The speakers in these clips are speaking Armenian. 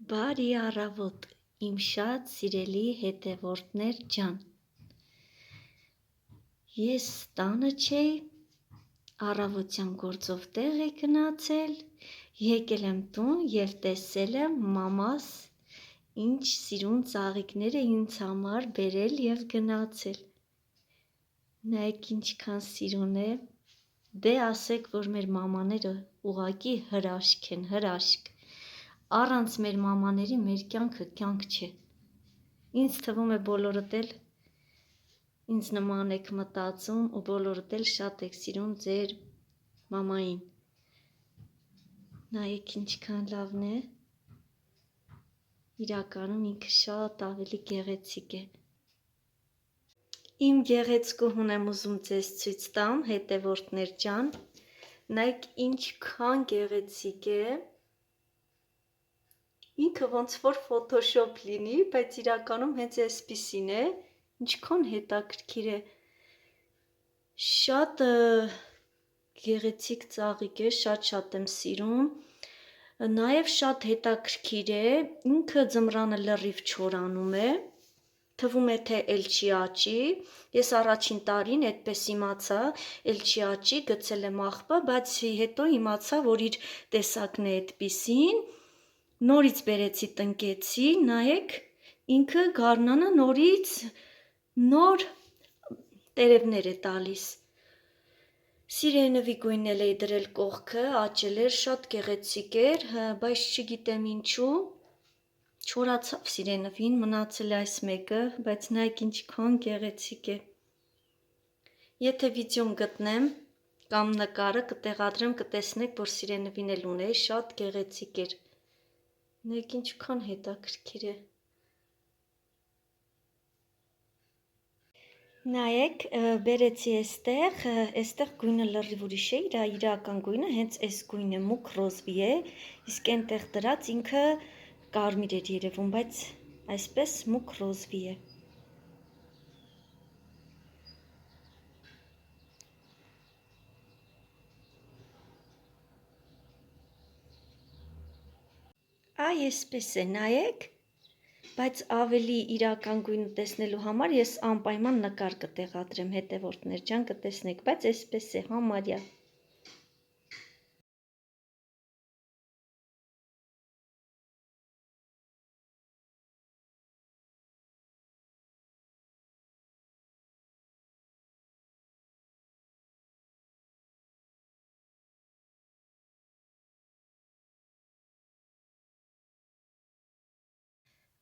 Բարի առավոտ, իմ շատ սիրելի հետևորդներ ջան։ Ես տանը չէի, առավոտյան գործով տեղ է գնացել, եկել եմ տուն և տեսել եմ մամաս ինչ սիրուն ծաղիկներ է ինձ համար բերել և գնացել։ Նայեք ինչքան սիրուն է, դե ասեք, որ մեր մամաները ուղղակի հրաշք են, հրաշք։ Առանց մեր մամաների մեր կյանքը կյանք չէ։ Ինձ թվում է բոլորդ էլ ինձ նման եք մտածում ու բոլորդ էլ շատ եք սիրում ձեր մամային։ Նայեք ինչքան լավն է։ Իրականում ինքը շատ ավելի գեղեցիկ է։ Իմ գեղեցկուհուն եմ ուզում ձեզ ցույց տամ, հետևորդներ ջան։ Նայեք ինչքան գեղեցիկ է։ Ինքը ոնց որ Photoshop լինի, բայց իրականում հենց այսպիսին է, ինչքան հետաքրքիր է, շատ գեղեցիկ ծաղիկ է, շատ եմ սիրում, նաև շատ հետաքրքիր է, ինքը ձմռանը լրիվ չորանում է, թվում է թե էլ չի աճի, ես առաջին տարին այդպես իմացա, էլ չի աճի, գցել եմ աղբը, բայց հետո իմացա, որ իր տեսակն է այդպիսին, նորից բերեցի տնկեցի, նայեք, ինքը գարնանը նորից նոր տերևներ է տալիս։ Սիրենևի գույնն էլ էի դրել կողքը, աճել էր, շատ գեղեցիկ էր, բայց չգիտեմ ինչու, չորացավ սիրենևին, մնացել է այս մեկը, բայց նայեք ինչքան գեղեցիկ է։ Եթե վիդեոն գտնեմ կամ նկարը կտեղադրեմ, կտեսնեք, որ սիրենևին էլ ունեի, շատ գեղեցիկ էր։ Նայեք ինչքան հետաքրքիր է։ Նայեք, բերեցի այստեղ գույնը լրիվ ուրիշ է, իր իրական գույնը հենց այս գույնն է, մուգ ռոզվի է, իսկ այնտեղ դրած ինքը կարմիր էր երևում, բայց այսպես մուգ ռոզվի է։ Այ այսպես է, նայեք, բայց ավելի իրական գույնը տեսնելու համար ես անպայման նկար կտեղադրեմ, հետևորդներ ջան, կտեսնեք, բայց այսպես է, համարյա։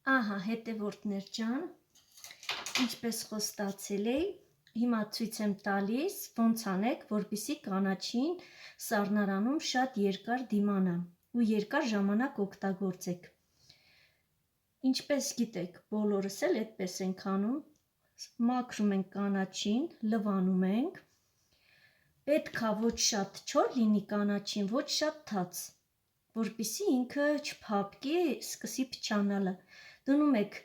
Ահա, հետևորդներ ջան, ինչպես խոստացել էի, հիմա ցույց եմ տալիս, ոնց անեք, որպեսզի կանաչին սառնարանում շատ երկար դիմանա ու երկար ժամանակ օգտագործեք։ Ինչպես գիտեք, բոլորս էլ այդպես ենք անում, մաքրում ենք կանաչին, լվանում ենք, պետքա ոչ շատ չոր լինի կանաչին, ոչ շատ թաց, որպեսզի ինքը չփափկի, սկսի փչանալը։ Դնում եք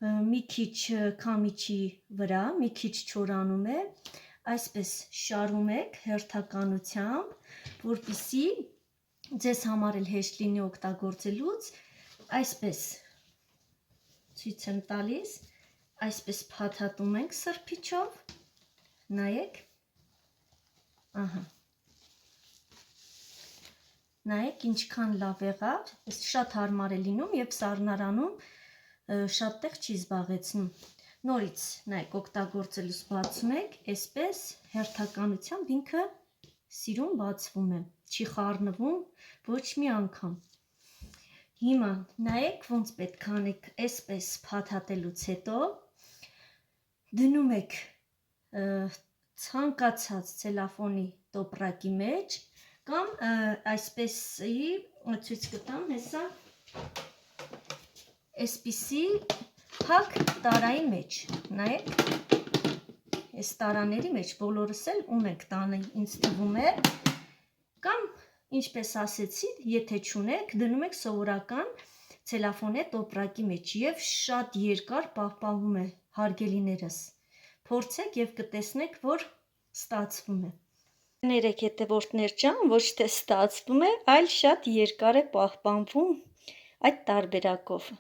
մի քիչ քամիչի վրա, մի քիչ չորանում է, այսպես շարում եք հերթականությամբ, որպեսզի ձեզ համար էլ հեշտ լինի օգտագործելուց, այսպես ցույց եմ տալիս, այսպես փաթաթում ենք սրբիչով, նայեք, ահա, նայեք ինչքան լավ եղավ, շատ հարմար է լինում և սառնարանում շատ տեղ չի զբաղեցնում։ Նորից, նայեք, օգտագործելուց բացում եք, այսպես հերթականությամբ ինքը սիրուն բացվում է, չի խառնվում ոչ մի անգամ։ Հիմա նայեք ոնց պետք է անեք, այսպես փաթաթելուց հետո դնում եք ցանկացած ցելոֆանի տոպրակի մեջ կամ այսպեսի ցույց կտամ, հեսա այսպիսի փակ տարայի մեջ, նայեք, այս տարաների մեջ բոլորս էլ ունենք տանը, ինձ թվում է, կամ ինչպես ասեցի, եթե չունեք, դնում եք սովորական ցելոֆանե տոպրակի մեջ և շատ երկար պահպանվում է, հարգելիներս, փորձեք և կտեսնեք, որ ստացվում է։ Ներեք հետևորդներ ջան, ոչ թե ստացվում է, այլ շատ երկար է պահպանվում, այդ տարբերակով։